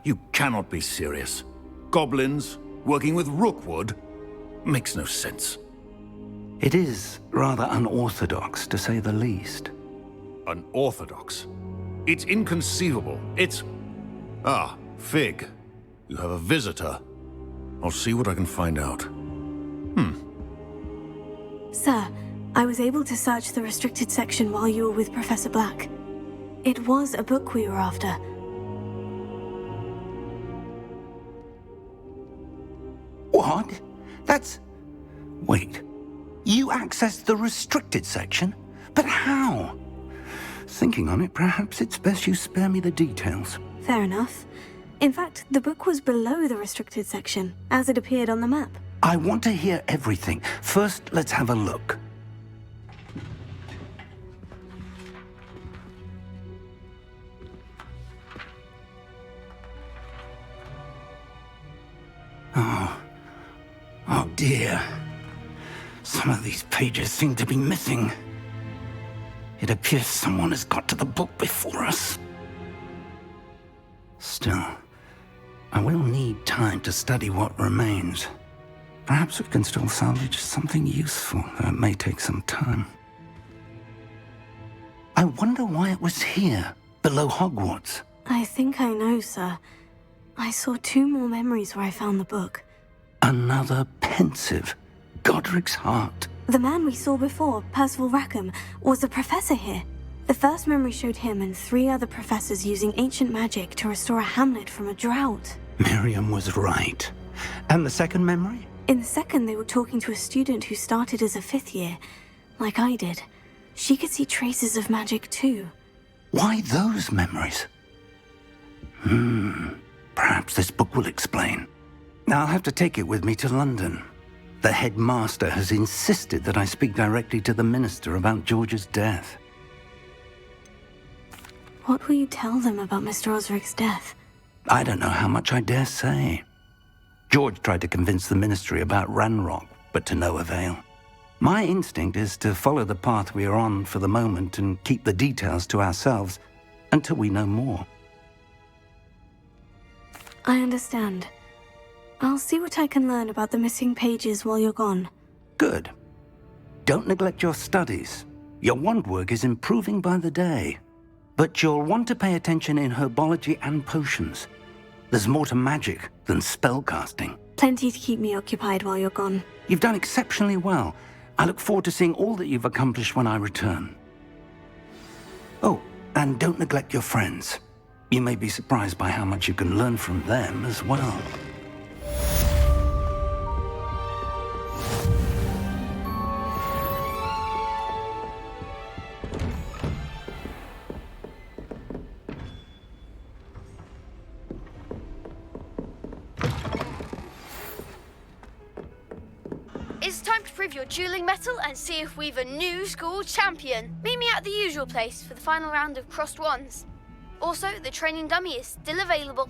You cannot be serious. Goblins, working with Rookwood? Makes no sense. It is rather unorthodox, to say the least. Unorthodox? It's inconceivable. It's... Ah, Fig. You have a visitor. I'll see what I can find out. Sir, I was able to search the restricted section while you were with Professor Black. It was a book we were after. What? That's... Wait. You accessed the restricted section? But how? Thinking on it, perhaps it's best you spare me the details. Fair enough. In fact, the book was below the restricted section, as it appeared on the map. I want to hear everything. First, let's have a look. Oh dear. Some of these pages seem to be missing. It appears someone has got to the book before us. Still, I will need time to study what remains. Perhaps we can still salvage something useful, though it may take some time. I wonder why it was here, below Hogwarts. I think I know, sir. I saw 2 more memories where I found the book. Another pensive. Godric's heart. The man we saw before, Percival Rackham, was a professor here. The first memory showed him and 3 other professors using ancient magic to restore a hamlet from a drought. Miriam was right. And the second memory? In the second, they were talking to a student who started as a 5th year, like I did. She could see traces of magic too. Why those memories? Perhaps this book will explain. I'll have to take it with me to London. The headmaster has insisted that I speak directly to the minister about George's death. What will you tell them about Mr. Osric's death? I don't know how much I dare say. George tried to convince the ministry about Ranrock, but to no avail. My instinct is to follow the path we are on for the moment and keep the details to ourselves until we know more. I understand. I'll see what I can learn about the missing pages while you're gone. Good. Don't neglect your studies. Your wand work is improving by the day. But you'll want to pay attention in herbology and potions. There's more to magic than spellcasting. Plenty to keep me occupied while you're gone. You've done exceptionally well. I look forward to seeing all that you've accomplished when I return. Oh, and don't neglect your friends. You may be surprised by how much you can learn from them as well. It's time to prove your dueling mettle and see if we've a new school champion. Meet me at the usual place for the final round of crossed wands. Also, the training dummy is still available.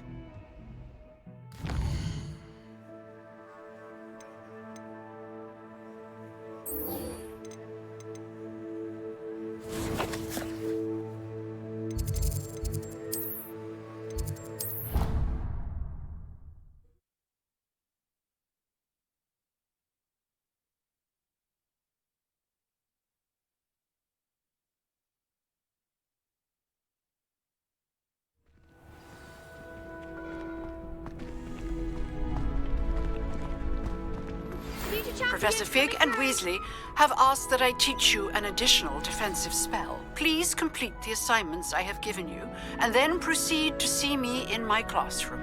Professor Fig and Weasley have asked that I teach you an additional defensive spell. Please complete the assignments I have given you, and then proceed to see me in my classroom.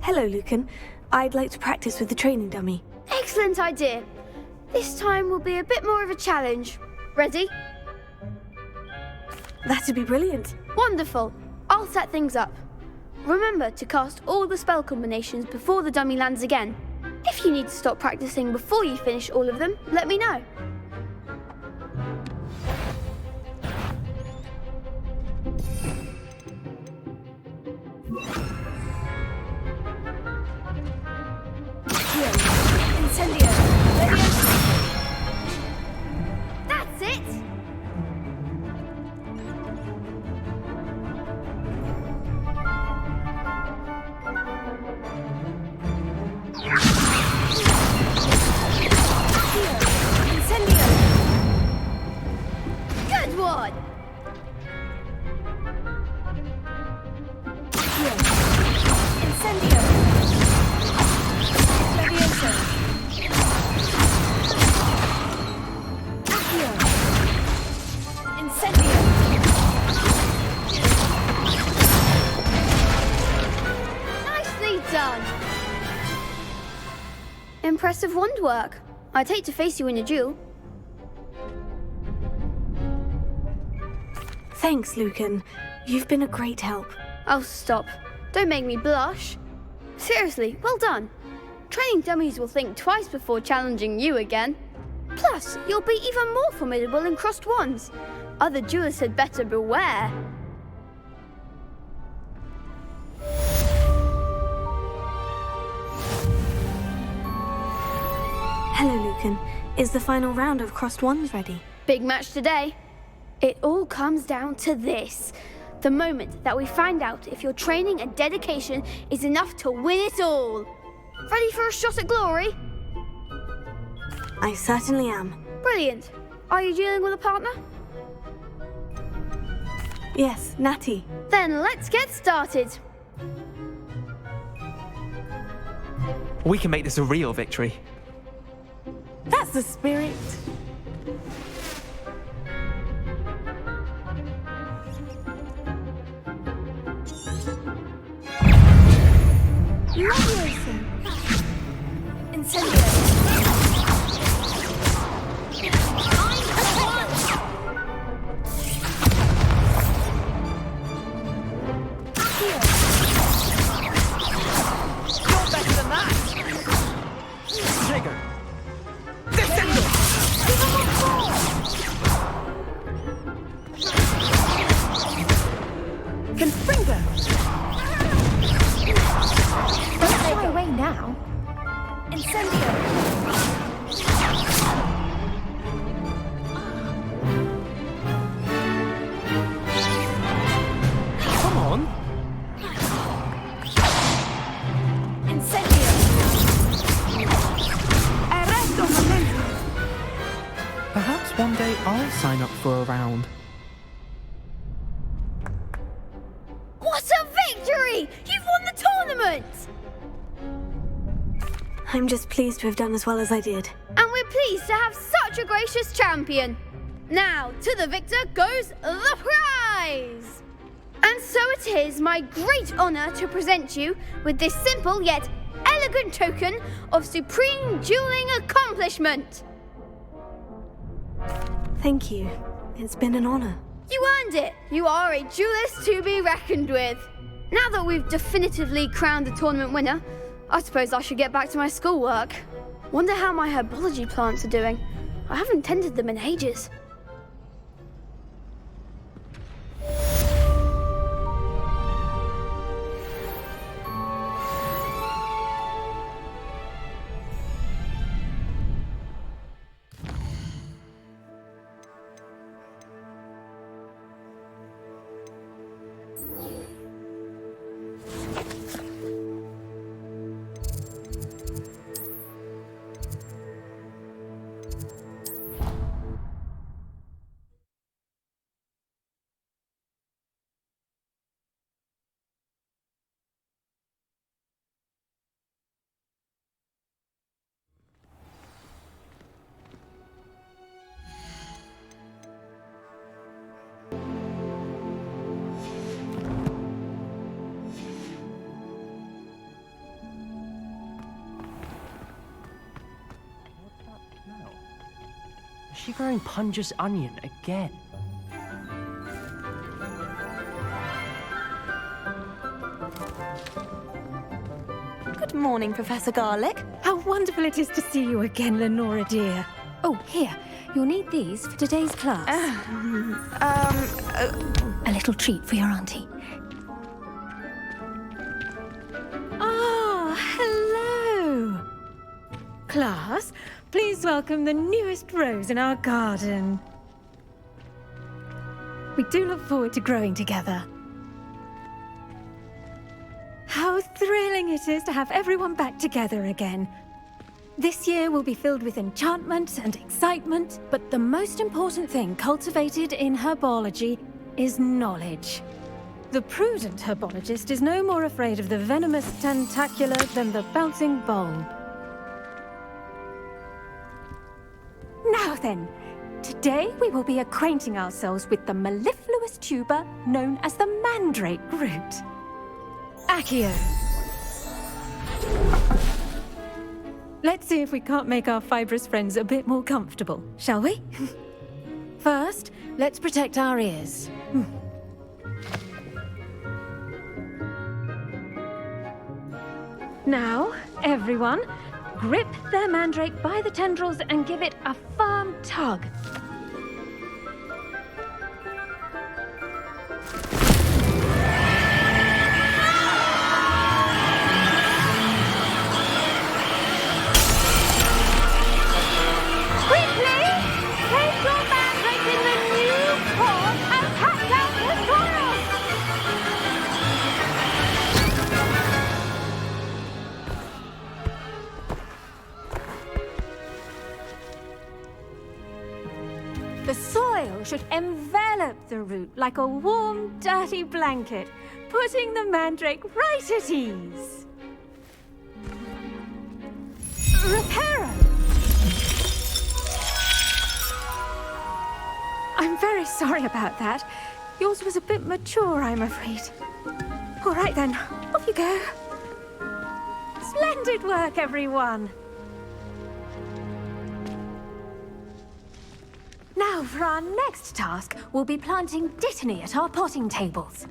Hello, Lucan. I'd like to practice with the training dummy. Excellent idea. This time will be a bit more of a challenge. Ready? That'd be brilliant. Wonderful. I'll set things up. Remember to cast all the spell combinations before the dummy lands again. If you need to stop practicing before you finish all of them, let me know. Incendio! That's it! Incendio! Good one! Incendio! Levioso! Nicely done! Impressive wand work. I'd hate to face you in a duel. Thanks, Lucan. You've been a great help. Oh, stop. Don't make me blush. Seriously, well done. Training dummies will think twice before challenging you again. Plus, you'll be even more formidable in crossed wands. Other duelists had better beware. Hello, Lucan. Is the final round of crossed wands ready? Big match today. It all comes down to this. The moment that we find out if your training and dedication is enough to win it all. Ready for a shot at glory? I certainly am. Brilliant. Are you dealing with a partner? Yes, Natty. Then let's get started. We can make this a real victory. That's the spirit. Levioso! Incendio! You're better than that! Trigger! Descendo! Confringo! Don't fly away now. Incendio! Come on! Incendio! Arresto momento! Perhaps one day I'll sign up for a round. What a victory! You've won the tournament! I'm just pleased to have done as well as I did. And we're pleased to have such a gracious champion. Now, to the victor goes the prize! And so it is my great honor to present you with this simple yet elegant token of supreme dueling accomplishment. Thank you. It's been an honor. You earned it. You are a duelist to be reckoned with. Now that we've definitively crowned the tournament winner, I suppose I should get back to my schoolwork. Wonder how my herbology plants are doing. I haven't tended them in ages. Is she growing Punja's onion again? Good morning, Professor Garlick. How wonderful it is to see you again, Lenora dear. Oh, here. You'll need these for today's class. A little treat for your auntie. Ah, hello. Class, please welcome the newest rose in our garden. We do look forward to growing together. How thrilling it is to have everyone back together again. This year will be filled with enchantment and excitement, but the most important thing cultivated in herbology is knowledge. The prudent herbologist is no more afraid of the venomous tentacular than the bouncing bulb. Now then, today we will be acquainting ourselves with the mellifluous tuber known as the mandrake root. Accio. Let's see if we can't make our fibrous friends a bit more comfortable, shall we? First, let's protect our ears. Now, everyone, grip their mandrake by the tendrils and give it a firm tug. The soil should envelop the root like a warm, dirty blanket, putting the mandrake right at ease. Reparo! I'm very sorry about that. Yours was a bit mature, I'm afraid. All right then, off you go. Splendid work, everyone. Now, for our next task, we'll be planting dittany at our potting tables.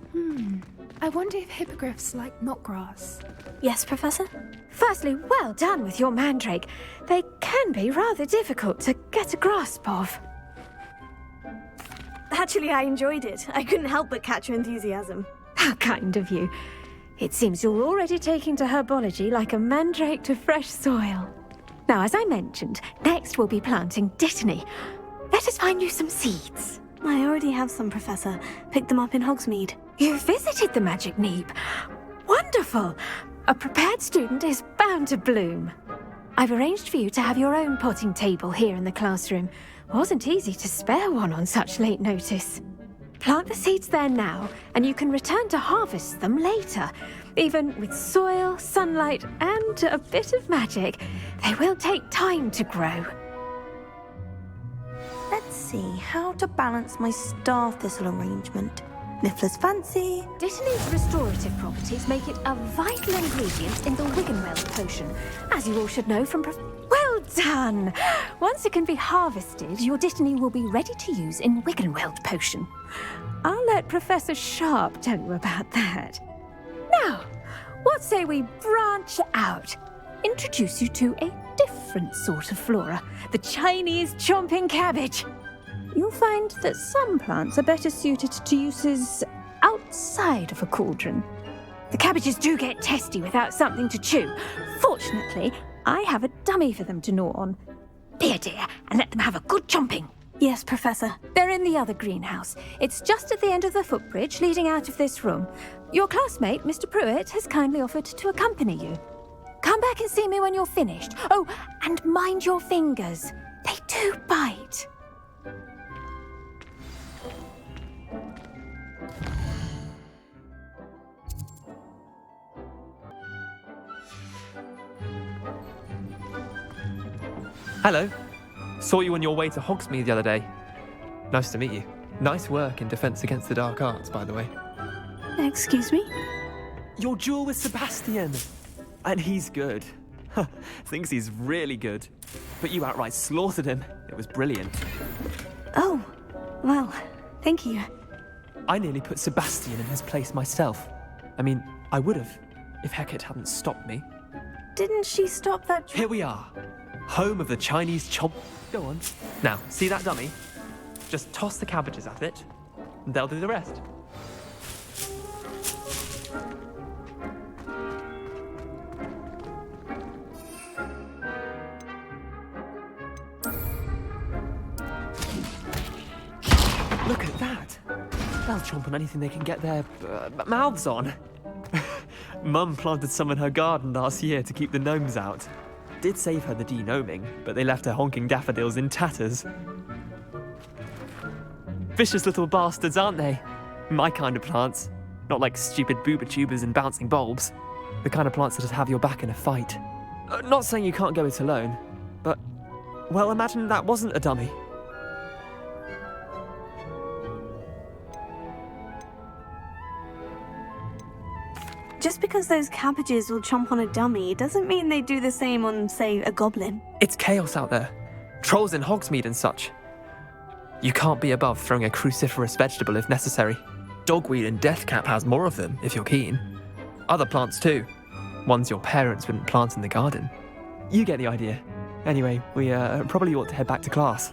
I wonder if hippogriffs like knotgrass. Yes, Professor? Firstly, well done with your mandrake. They can be rather difficult to get a grasp of. Actually, I enjoyed it. I couldn't help but catch your enthusiasm. How kind of you. It seems you're already taking to herbology like a mandrake to fresh soil. Now, as I mentioned, next we'll be planting dittany. Let us find you some seeds. I already have some, Professor. Picked them up in Hogsmeade. You visited the Magic Neep. Wonderful. A prepared student is bound to bloom. I've arranged for you to have your own potting table here in the classroom. Wasn't easy to spare one on such late notice. Plant the seeds there now, and you can return to harvest them later. Even with soil, sunlight, and a bit of magic, they will take time to grow. Let's see how to balance my star thistle arrangement. Niffler's fancy. Dittany's restorative properties make it a vital ingredient in the Wiggenweld potion, as you all should know from Well done! Once it can be harvested, your Dittany will be ready to use in Wiggenweld potion. I'll let Professor Sharp tell you about that. Now, what say we branch out? Introduce you to a different sort of flora, the Chinese chomping cabbage. You'll find that some plants are better suited to uses outside of a cauldron. The cabbages do get testy without something to chew. Fortunately, I have a dummy for them to gnaw on. Be a dear and let them have a good chomping. Yes, Professor. They're in the other greenhouse. It's just at the end of the footbridge leading out of this room. Your classmate, Mr. Pruitt, has kindly offered to accompany you. Come back and see me when you're finished. Oh, and mind your fingers. They do bite. Hello. Saw you on your way to Hogsmeade the other day. Nice to meet you. Nice work in Defense Against the Dark Arts, by the way. Excuse me? Your duel with Sebastian. And he's good. Thinks he's really good. But you outright slaughtered him. It was brilliant. Oh, well, thank you. I nearly put Sebastian in his place myself. I mean, I would have, if Hecate hadn't stopped me. Didn't she stop that? Here we are. Home of the Chinese chomp. Go on. Now, see that dummy? Just toss the cabbages at it, and they'll do the rest. Look at that. They'll chomp on anything they can get their mouths on. Mum planted some in her garden last year to keep the gnomes out. Did save her the de-gnoming, but they left her honking daffodils in tatters. Vicious little bastards, aren't they? My kind of plants. Not like stupid booba tubers and bouncing bulbs. The kind of plants that just have your back in a fight. Not saying you can't go it alone, but, well, imagine that wasn't a dummy. Just because those cabbages will chomp on a dummy doesn't mean they do the same on, say, a goblin. It's chaos out there. Trolls in Hogsmeade and such. You can't be above throwing a cruciferous vegetable if necessary. Dogweed and deathcap has more of them, if you're keen. Other plants too. Ones your parents wouldn't plant in the garden. You get the idea. Anyway, we probably ought to head back to class.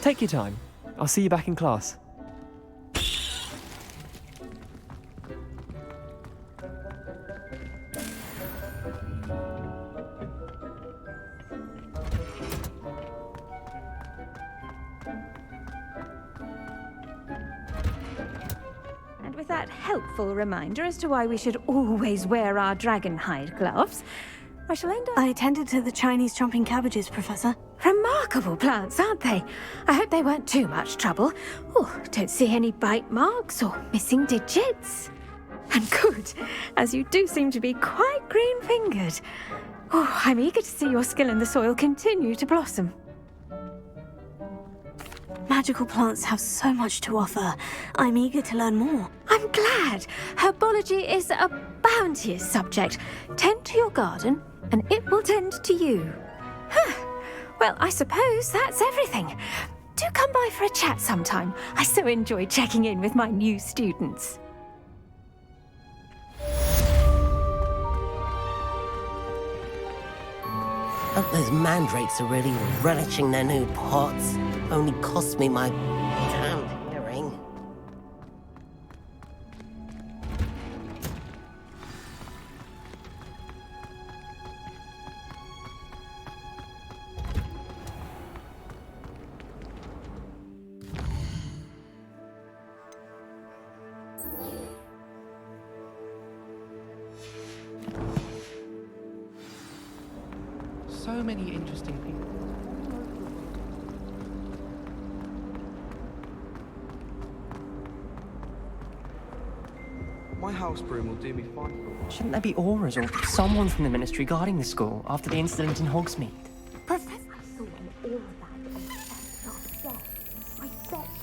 Take your time. I'll see you back in class. With that helpful reminder as to why we should always wear our dragon hide gloves, I shall end up... I attended to the Chinese chomping cabbages, Professor. Remarkable plants, aren't they? I hope they weren't too much trouble. Oh, don't see any bite marks or missing digits. And good, as you do seem to be quite green-fingered. Oh, I'm eager to see your skill in the soil continue to blossom. Magical plants have so much to offer. I'm eager to learn more. I'm glad. Herbology is a bounteous subject. Tend to your garden, and it will tend to you. Well, I suppose that's everything. Do come by for a chat sometime. I so enjoy checking in with my new students. Hope those mandrakes are really relishing their new pots. Only cost me my damn hearing. So many interesting people. My house broom will do me fine. Shouldn't there be auras or someone from the ministry guarding the school after the incident in Hogsmeade? Professor, I saw all of that.